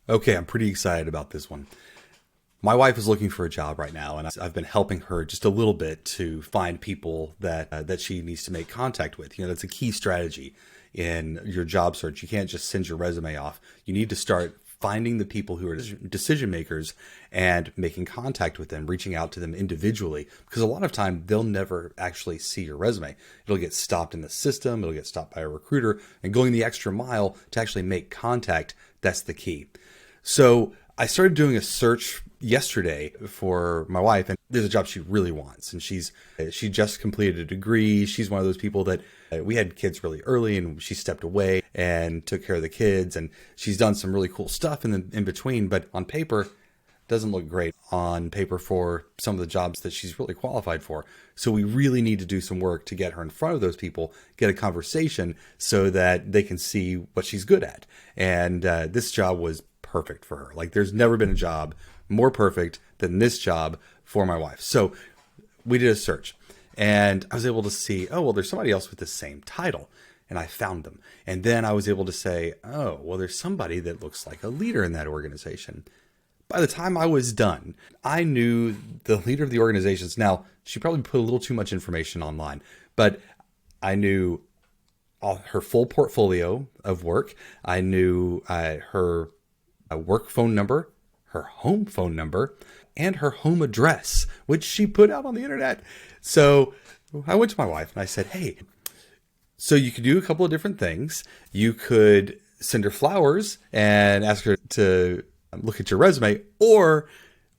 Okay, I'm pretty excited about this one. My wife is looking for a job right now, and I've been helping her just a little bit to find people that she needs to make contact with. That's a key strategy in your job search. You can't just send your resume off. You need to start finding the people who are decision makers and making contact with them, reaching out to them individually, because a lot of time they'll never actually see your resume. It'll get stopped in the system, it'll get stopped by a recruiter, and going the extra mile to actually make contact, that's the key. So I started doing a search yesterday for my wife, and there's a job she really wants, and she just completed a degree. She's one of those people that we had kids really early, and she stepped away and took care of the kids, and she's done some really cool stuff in between. But on paper, doesn't look great on paper for some of the jobs that she's really qualified for. So we really need to do some work to get her in front of those people, get a conversation so that they can see what she's good at. And this job was perfect for her. Like, there's never been a job more perfect than this job for my wife. So we did a search, and I was able to see, oh, well, there's somebody else with the same title. And I found them. And then I was able to say, oh, well, there's somebody that looks like a leader in that organization. By the time I was done, I knew the leader of the organizations. Now, she probably put a little too much information online, but I knew her full portfolio of work. I knew her work phone number, her home phone number, and her home address, which she put out on the internet. So I went to my wife and I said, hey, so you could do a couple of different things. You could send her flowers and ask her to look at your resume, or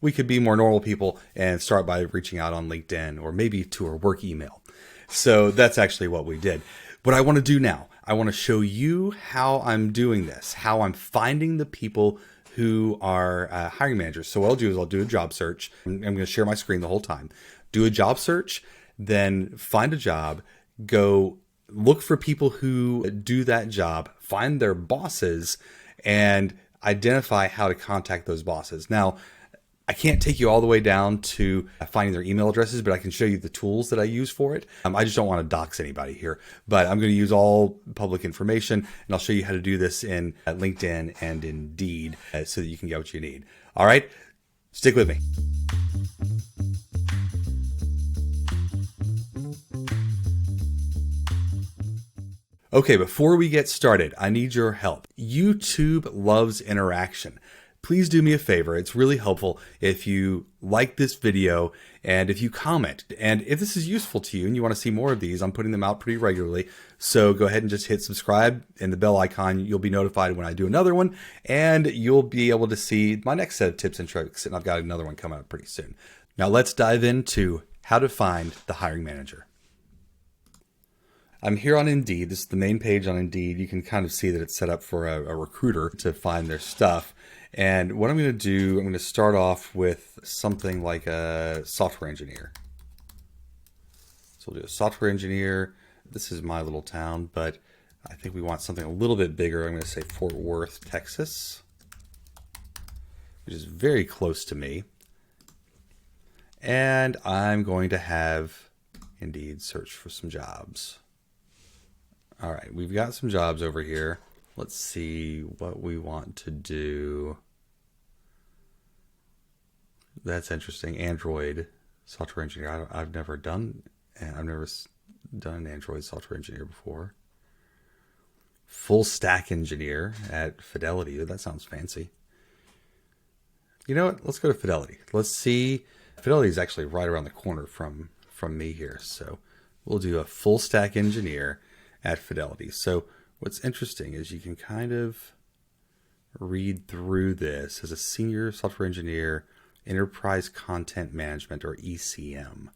we could be more normal people and start by reaching out on LinkedIn or maybe to her work email. So that's actually what we did. What I want to do now, I want to show you how I'm doing this, how I'm finding the people who are hiring managers. So what I'll do is I'll do a job search. I'm going to share my screen the whole time. Do a job search, then find a job, go look for people who do that job, find their bosses, and identify how to contact those bosses. Now, I can't take you all the way down to finding their email addresses, but I can show you the tools that I use for it. I just don't want to dox anybody here, but I'm going to use all public information, and I'll show you how to do this in LinkedIn and Indeed so that you can get what you need. All right, stick with me. Okay, before we get started, I need your help. YouTube loves interaction. Please do me a favor. It's really helpful if you like this video and if you comment. And if this is useful to you and you want to see more of these, I'm putting them out pretty regularly. So go ahead and just hit subscribe and the bell icon. You'll be notified when I do another one, and you'll be able to see my next set of tips and tricks. And I've got another one coming up pretty soon. Now let's dive into how to find the hiring manager. I'm here on Indeed. This is the main page on Indeed. You can kind of see that it's set up for a recruiter to find their stuff. And what I'm going to do, I'm going to start off with something like a software engineer. So we'll do a software engineer. This is my little town, but I think we want something a little bit bigger. I'm going to say Fort Worth, Texas, which is very close to me. And I'm going to have Indeed search for some jobs. All right, we've got some jobs over here. Let's see what we want to do. That's interesting. Android software engineer. I've never done an Android software engineer before. Full stack engineer at Fidelity. That sounds fancy. You know what? Let's go to Fidelity. Let's see. Fidelity is actually right around the corner from me here. So we'll do a full stack engineer at Fidelity. So what's interesting is you can kind of read through this as a senior software engineer, enterprise content management, or ECM.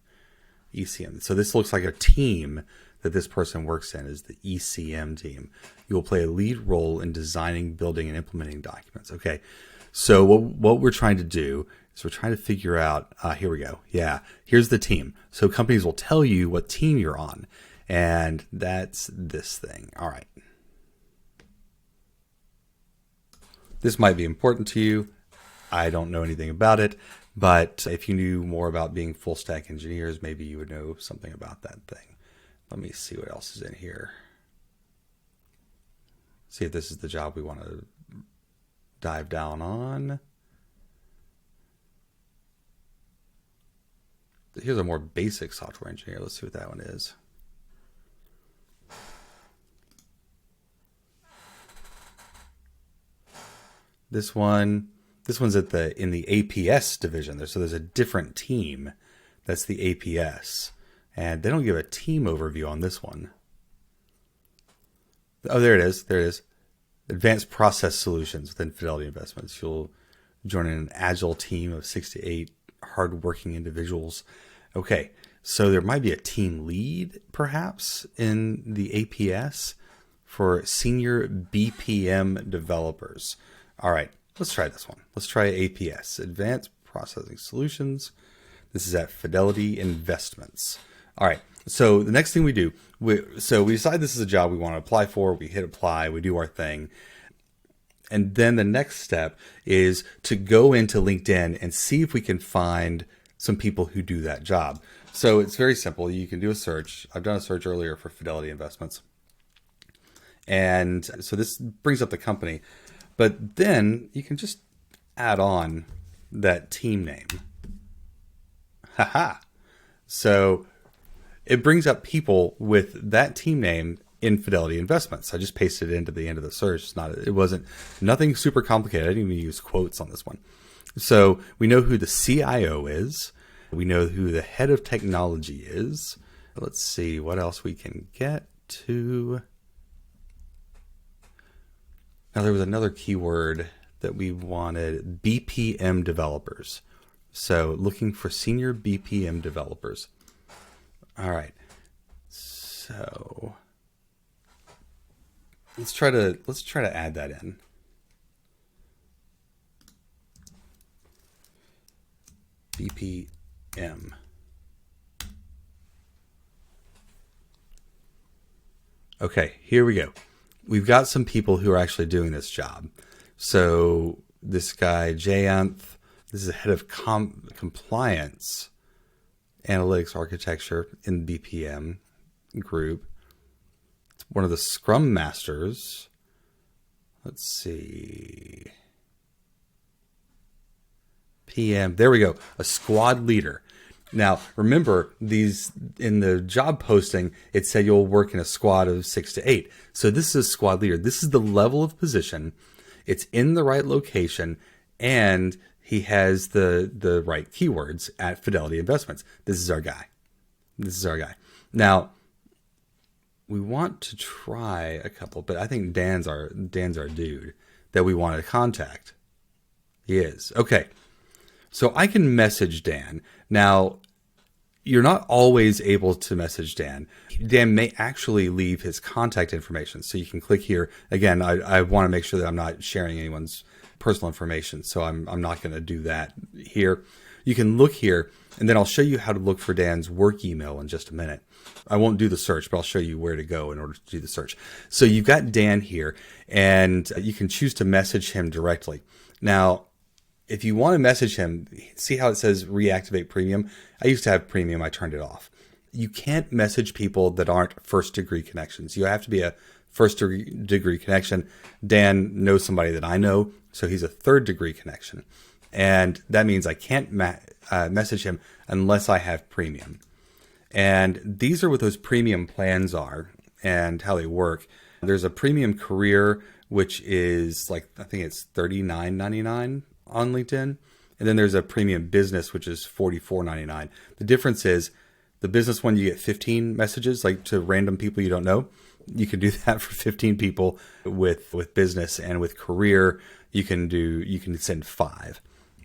ECM. So this looks like a team that this person works in is the ECM team. You will play a lead role in designing, building, and implementing documents. Okay. So what we're trying to do is we're trying to figure out, here we go. Yeah, here's the team. So companies will tell you what team you're on. And that's this thing. All right. This might be important to you. I don't know anything about it, but if you knew more about being full stack engineers, maybe you would know something about that thing. Let me see what else is in here. See if this is the job we want to dive down on. Here's a more basic software engineer. Let's see what that one is. This one's in the APS division. So there's a different team. That's the APS. And they don't give a team overview on this one. Oh, there it is. There it is. Advanced Process Solutions within Fidelity Investments. You'll join an agile team of 6 to 8 hardworking individuals. Okay, so there might be a team lead, perhaps, in the APS for senior BPM developers. All right, let's try this one. Let's try APS, Advanced Processing Solutions. This is at Fidelity Investments. All right, so the next thing we do, we decide this is a job we want to apply for. We hit apply, we do our thing. And then the next step is to go into LinkedIn and see if we can find some people who do that job. So it's very simple. You can do a search. I've done a search earlier for Fidelity Investments. And so this brings up the company. But then you can just add on that team name. Haha. So it brings up people with that team name in Fidelity Investments. I just pasted it into the end of the search. It wasn't nothing super complicated. I didn't even use quotes on this one. So we know who the CIO is. We know who the head of technology is. Let's see what else we can get to. Now there was another keyword that we wanted, BPM developers. So looking for senior BPM developers. All right. So let's try to add that in. BPM. Okay, here we go. We've got some people who are actually doing this job. So this guy, Jayanth, this is the head of compliance, analytics architecture in the BPM group. It's one of the Scrum Masters. Let's see. PM, there we go, a squad leader. Now, remember, these in the job posting, it said you'll work in a squad of 6 to 8. So this is a squad leader. This is the level of position. It's in the right location, and he has the right keywords at Fidelity Investments. This is our guy. This is our guy. Now, we want to try a couple, but I think Dan's our dude that we want to contact. He is. Okay. So I can message Dan. Now, you're not always able to message Dan. Dan may actually leave his contact information. So you can click here. Again, I want to make sure that I'm not sharing anyone's personal information. So I'm not going to do that here. You can look here, and then I'll show you how to look for Dan's work email in just a minute. I won't do the search, but I'll show you where to go in order to do the search. So you've got Dan here, and you can choose to message him directly. Now, if you want to message him, see how it says reactivate premium? I used to have premium. I turned it off. You can't message people that aren't first degree connections. You have to be a first degree connection. Dan knows somebody that I know, so he's a third degree connection. And that means I can't message him unless I have premium. And these are what those premium plans are and how they work. There's a premium career, which is like, I think it's $39.99 on LinkedIn. And then there's a premium business, which is $44.99. The difference is the business one, you get 15 messages, like to random people you don't know. You can do that for 15 people with business, and with career, you can send 5.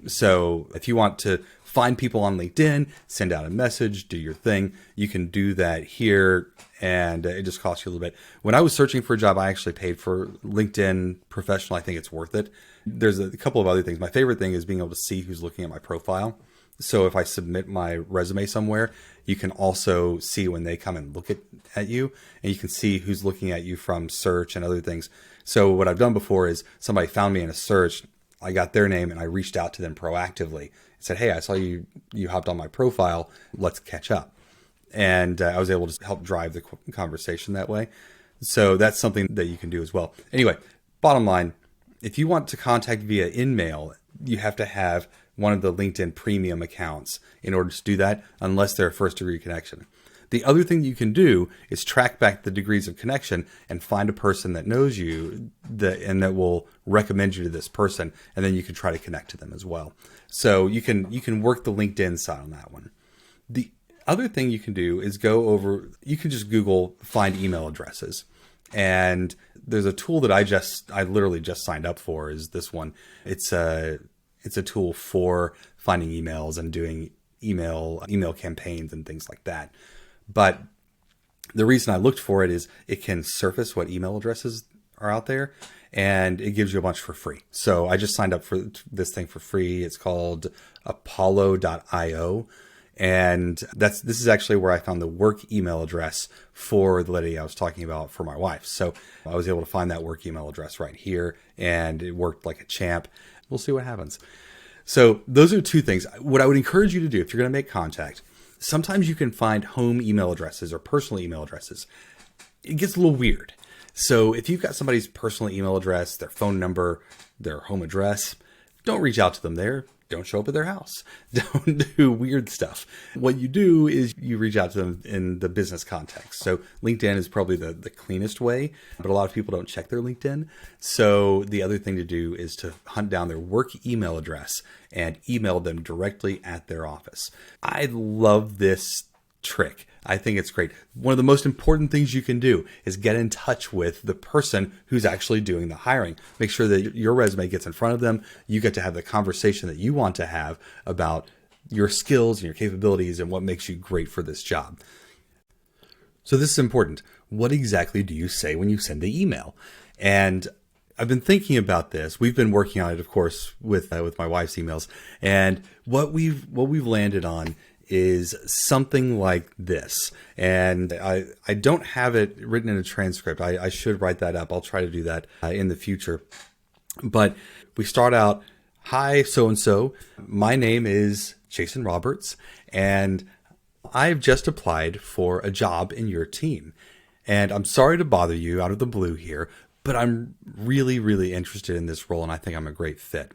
So if you want to find people on LinkedIn, send out a message, do your thing, you can do that here, and it just costs you a little bit. When I was searching for a job, I actually paid for LinkedIn Professional. I think it's worth it. There's a couple of other things. My favorite thing is being able to see who's looking at my profile. So if I submit my resume somewhere, you can also see when they come and look at you, and you can see who's looking at you from search and other things. So what I've done before is somebody found me in a search, I got their name, and I reached out to them proactively and said, hey, I saw you hopped on my profile, let's catch up. And I was able to help drive the conversation that way. So that's something that you can do as well. Anyway, bottom line If you want to contact via InMail, you have to have one of the LinkedIn premium accounts in order to do that, unless they're a first degree connection. The other thing you can do is track back the degrees of connection and find a person that knows you and that will recommend you to this person, and then you can try to connect to them as well. So you can work the LinkedIn side on that one. The other thing you can do is you can just Google find email addresses. And there's a tool that I literally just signed up for, is this one. It's a tool for finding emails and doing email campaigns and things like that. But the reason I looked for it is it can surface what email addresses are out there, and it gives you a bunch for free. So I just signed up for this thing for free. It's called apollo.io. And this is actually where I found the work email address for the lady I was talking about for my wife. So I was able to find that work email address right here, and it worked like a champ. We'll see what happens. So those are two things. What I would encourage you to do if you're going to make contact, sometimes you can find home email addresses or personal email addresses. It gets a little weird. So if you've got somebody's personal email address, their phone number, their home address, don't reach out to them there. Don't show up at their house. Don't do weird stuff. What you do is you reach out to them in the business context. So LinkedIn is probably the cleanest way, but a lot of people don't check their LinkedIn. So the other thing to do is to hunt down their work email address and email them directly at their office. I love this trick. I think it's great. One of the most important things you can do is get in touch with the person who's actually doing the hiring. Make sure that your resume gets in front of them. You get to have the conversation that you want to have about your skills and your capabilities and what makes you great for this job. So this is important. What exactly do you say when you send the email? And I've been thinking about this. We've been working on it, of course, with my wife's emails. And what we've landed on is something like this. And I don't have it written in a transcript. I should write that up. I'll try to do that in the future. But we start out, "Hi, so-and-so. My name is Jason Roberts, and I've just applied for a job in your team. And I'm sorry to bother you out of the blue here, but I'm really, really interested in this role, and I think I'm a great fit.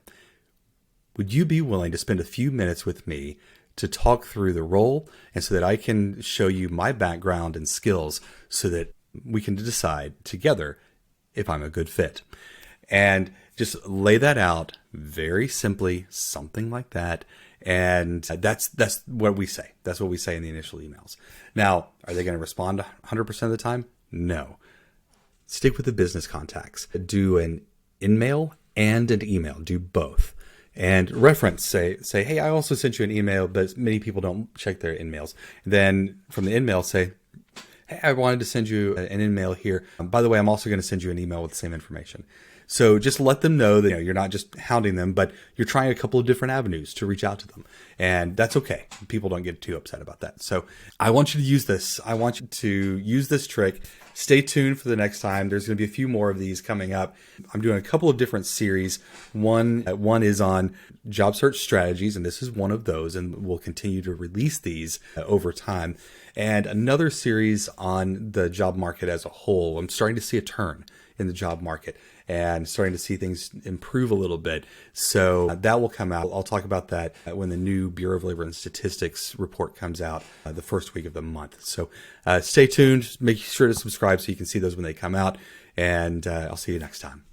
Would you be willing to spend a few minutes with me to talk through the role, and so that I can show you my background and skills so that we can decide together if I'm a good fit?" And just lay that out very simply, something like that. And that's what we say. That's what we say in the initial emails. Now, are they going to respond 100% of the time? No. Stick with the business contacts. Do an in-mail and an email. Do both. And reference, say, "Hey, I also sent you an email," but many people don't check their in-mails. Then from the in-mail, say, "Hey, I wanted to send you an in-mail here. By the way, I'm also going to send you an email with the same information." So just let them know that you're not just hounding them, but you're trying a couple of different avenues to reach out to them. And that's okay. People don't get too upset about that. So I want you to use this. I want you to use this trick. Stay tuned for the next time. There's going to be a few more of these coming up. I'm doing a couple of different series. One is on job search strategies, and this is one of those, and we'll continue to release these over time. And another series on the job market as a whole. I'm starting to see a turn in the job market and starting to see things improve a little bit. So that will come out. I'll talk about that when the new Bureau of Labor and Statistics report comes out the first week of the month. So stay tuned. Make sure to subscribe so you can see those when they come out. And I'll see you next time.